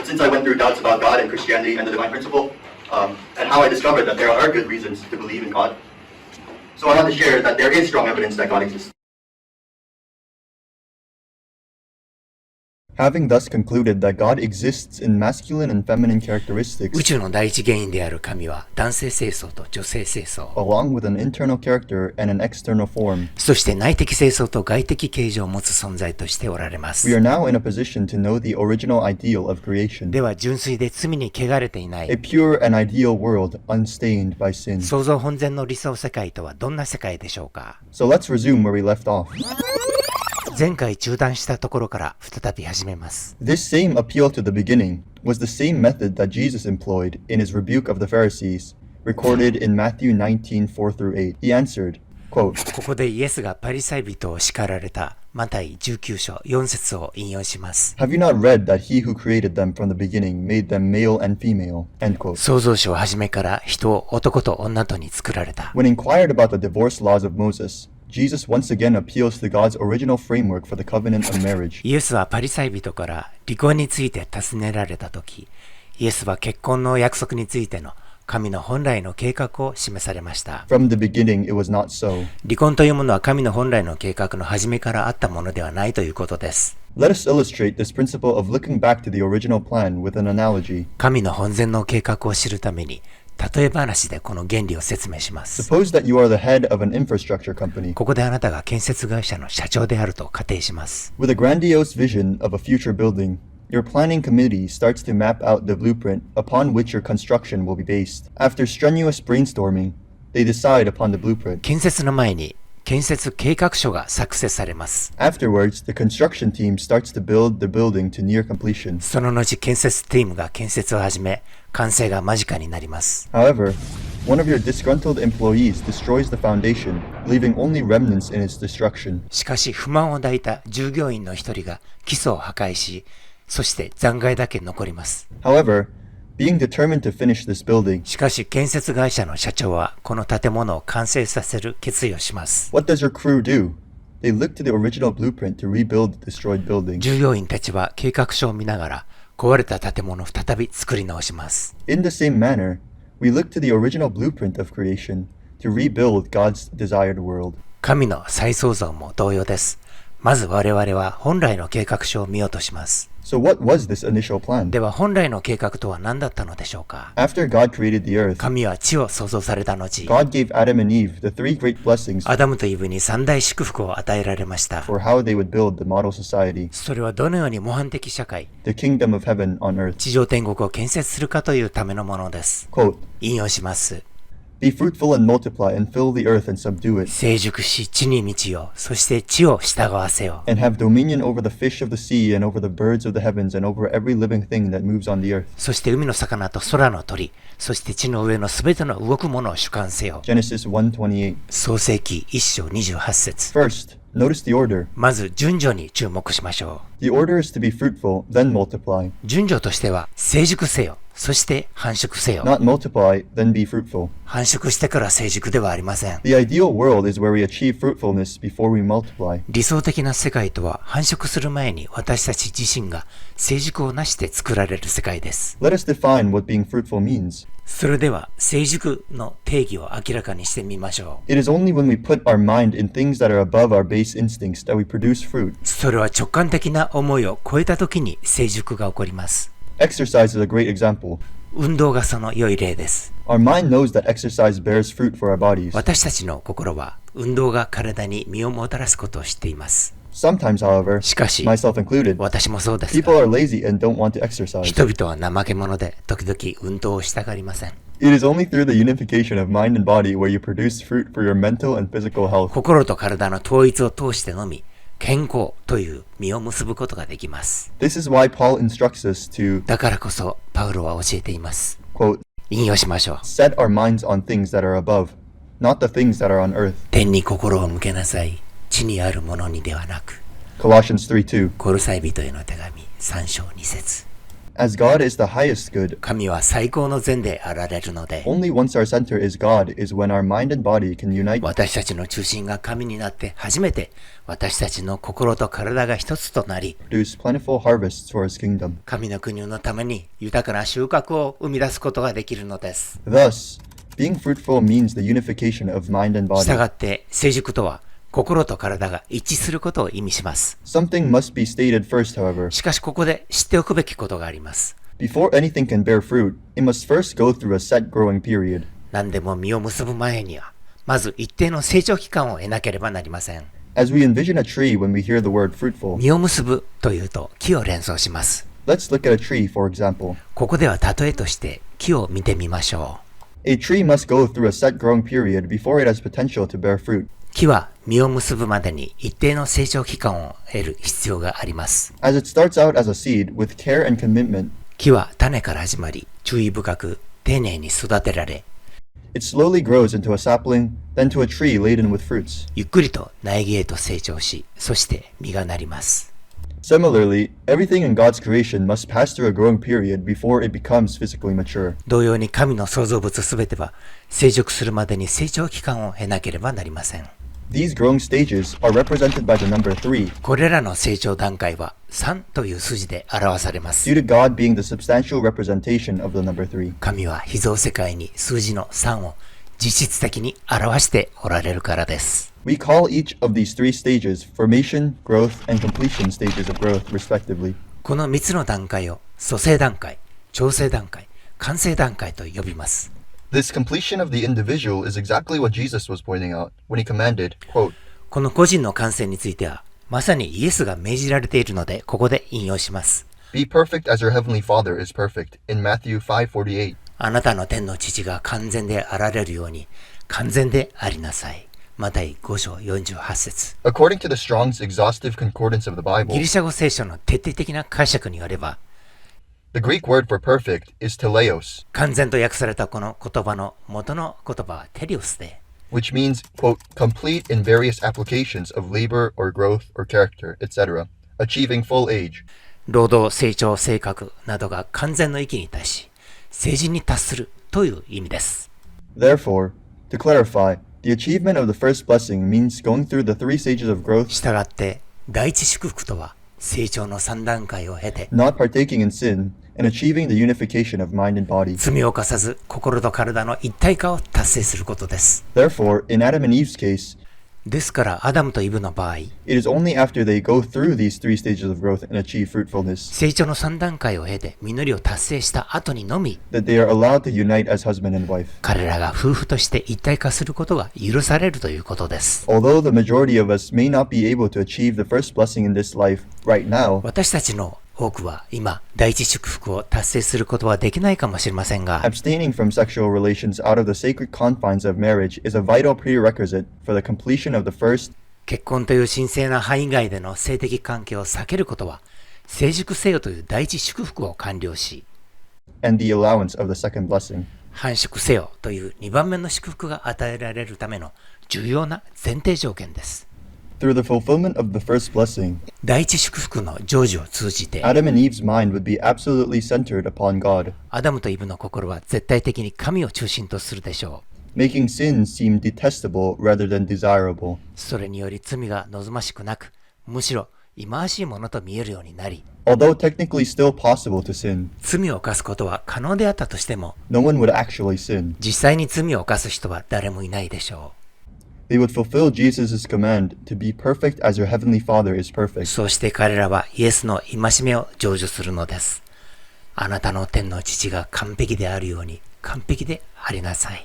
since I went through doubts about God and Christianity and the divine principle, and how I discovered that there are good reasons to believe in God, so I want to share that there is strong evidence that God exists. Having thus concluded that God exists in masculine and feminine characteristics, 宇宙の第一原因である神は男性性相と女性性相、 along with an internal character and an external form, そして内的性相と外的形状を持つ存在としておられま we す。 are now in a position to know the original ideal of creation, では純粋で罪に汚れていな a い pure and ideal world unstained by sin. 創造本然の理想世界とはどんな世界でしょうか。 So let's resume where we left off. 前回中断したところから再び始めます。 This same appeal to the beginning was the same method that Jesus employed in his rebuke of the Pharisees, recorded in Matthew 19:4-8. He answered, quote, ここでイエスがパリサイ人を叱られたマタイ19章4節を引用します。 Have you not read that he who created them from the beginning made them male and female? End quote. 創造主を初めから人を男と女とに作られた。 When inquired about the divorce laws of Moses, Jesus once again appeals to God's original framework for the covenant of marriage. イエスはパリサイ人から離婚について尋ねられたとき、イエスは結婚の約束についての神の本来の計画を示されました。 From the beginning, it was not so. 離婚というものは神の本来の計画の初めからあったものではないということです。 Let us illustrate this principle of looking back to the original plan with an analogy. 神の本然の計画を知るために、例え話でこの原理を説明します。 Suppose that you are the head of an infrastructure company. ここであなたが建設会社の社長であると仮定します。 With a grandiose vision of a future building, your planning committee starts to map out the blueprint upon which your construction will be based. After strenuous brainstorming, they decide upon the blueprint. 建設の前に建設計画書が作成されます。 Afterwards, the construction team starts to build the building to near completion. その後建設チームが建設を始め、完成が間近になります。 However, one of your disgruntled employees destroys the foundation, leaving only remnants in its destruction. しかし不満を抱いた従業員の一人が基礎を破壊し、そして残骸だけ残ります。 However, being determined to finish this building, しかし建設会社の社長はこの建物を完成させる決意をします。 what does your crew do? They look to the original blueprint to rebuild the destroyed building. 従業員たちは計画書を見ながら壊れた建物を再び作り直します。 In the same manner, we look to the original blueprint of creation to rebuild God's desired world. 神の再創造も同様です。まず我々は本来の計画書を見ようとします。 So what was this initial plan? では本来の計画とは何だったのでしょうか。 After God created the earth, 神は地を創造された後、 God gave Adam and Eve the three great blessings アダムとイブに三大祝福を与えられました。 for how they would build the model society, それはどのように模範的社会、 the kingdom of heaven on earth. 地上天国を建設するかというためのものです。 Quote, 引用します。 be fruitful and multiply and fill the earth and subdue it, 成熟し地に満ちよ、そして地を従わせよ。 and have dominion over the fish of the sea and over the birds of the heavens and over every living thing that moves on the earth. そして海の魚と空の鳥、そして地の上のすべての動くものを主管せよ。 Genesis 1:28. 創世記1章28節。 First, notice the order. まず順序に注目しましょ The order is to be fruitful, then multiply. う。順序としては成熟せよ、そして繁殖せよ。 Not multiply, then be fruitful. 繁殖してから成熟ではありません。 The ideal world is where we achieve fruitfulness before we multiply. 理想的な世界とは繁殖する前に私たち自身が成熟をなして作られる世界です。 Let us define what being fruitful means. それでは成熟の定義を明らかにしてみましょ It is only when we put our mind in things that are above our base instincts that we produce fruit. う。それは直感的な思いを超えた時に成熟が起こります。 Exercise is a great example. 運動がその良い例です。 Our mind knows that exercise bears fruit for our bodies. 私たちの心は運動が体に身をもたらすことを知っています。 Sometimes, however, しかし、 myself included, 私もそうです people が、 are lazy and don't want to exercise. 人々は怠け者で時々運動をしたがりません。 It is only through the unification of mind and body where you produce fruit for your mental and physical health. 心と体の統一を通してのみ、健康という実を結ぶことができます。 This is why Paul instructs us to, だからこそパウロは教えています。 quote, 引用しましょう。 set our minds on things that are above, not the things that are on earth. 天に心を向けなさい。地にあるものにではなく。 Colossians 3:2. コルサイ人への手紙3章2節。As God is the highest good, 神は最高の善であられるので、 only once our center is God is when our mind and body can unite 私たちの中心が神になって初めて私たちの心と体が一つとなり、 to produce plentiful harvests for his kingdom. 神の国のために豊かな収穫を生み出すことができるのです。 Thus, being fruitful means the unification of mind and した body. がって成熟とは心と体が一致することを意味します。 Something must be stated first, however. しかしここで知っておくべきことがあります。 Before anything can bear fruit, it must first go through a set growing period. 何でも実を結ぶ前には、まず一定の成長期間を得なければなりません。 As we envision a tree when we hear the word fruitful, 実を結ぶというと木を連想します。 let's look at a tree, for example. ここでは例えとして木を見てみましょう。 A tree must go through a set growing period before it has potential to bear fruit. 木は実を結ぶまでに一定の成長期間を得る必要があります。 As it starts out as a seed, with care and commitment, 木は種から始まり、注意深く丁寧に育てられ、 it slowly grows into a sapling, then to a tree laden with fruits. ゆっくりと苗木へと成長し、そして実がなります。 Similarly, everything in God's creation must pass through a growing period before it becomes physically mature. 同様に神の創造物すべては成熟するまでに成長期間を経なければなりません。 These growing stages are represented by the number 3, これらの成長段階は3という数字で表されます。 due to God being the substantial representation of the number 3. 神は被造世界に数字の3を実質的に表しておられるからです。 We call each of these 3 stages formation, growth, and completion stages of growth, respectively. この3つの段階を組成段階、調整段階、完成段階と呼びます。 This completion of the individual is exactly what Jesus was pointing out when he commanded, quote, この個人の完成については、まさにイエスが命じられているので、ここで引用します。 Be perfect as your heavenly Father is perfect, in Matthew 5:48. あなたの天の父が完全であられるように、完全でありなさい。マタイ5章48節。 According to the Strong's exhaustive concordance of the ギ Bible, リシャ語聖書の徹底的な解釈によれば、 the Greek word for perfect is teleos, 完全と訳されたこの言葉の元の言葉はテリオスで、 which means, quote, complete in various applications of labor or growth or character, etc., achieving full age. 労働、成長、性格などが完全の域に達し、成人に達するという意味です。 Therefore, to clarify, the achievement of the first blessing means going through the 3 stages of growth, したがって、第一祝福とは、成長の3段階を経て、 not partaking in sin, and achieving the unification of mind and body. 罪を犯さず心と体の一体化を達成することです。 Therefore, in Adam and Eve's case, ですからアダムとイブの場合、 it is only after they go through these 3 stages of growth and achieve fruitfulness 成長の3段階を経て実りを達成した後にのみ、 that they are allowed to unite as husband and wife. 彼らが夫婦として一体化することが許されるということです。 Although the majority of us may not be able to achieve the first blessing in this life right now, 私たちの多くは今、第一祝福を達成することはできないかもしれませんが、 abstaining from sexual relations out of the sacred confines of marriage is a vital prerequisite for the completion of the first 結婚という神聖な範囲外での性的関係を避けることは、成熟せよという第一祝福を完了し、 and the allowance of the second blessing. 繁殖せよという2番目の祝福が与えられるための重要な前提条件です。 Through the fulfillment of the first blessing, 第一祝福の成就を通じて、 Adam and Eve's mind would be absolutely centered upon God, アダムとイブの心は絶対的に神を中心とするでしょう。 making sin seem detestable rather than desirable. それにより罪が望ましくなく、むしろ忌まわしいものと見えるようになり、 Although technically still possible to sin, 罪を犯すことは可能であったとしても、 no one would actually sin. 実際に罪を犯す人は誰もいないでしょ They would fulfill Jesus' command to be perfect as your heavenly Father is う。 perfect. そうして彼らはイエスの戒めを成就するのです。あなたの天の父が完璧であるように完璧でありなさい。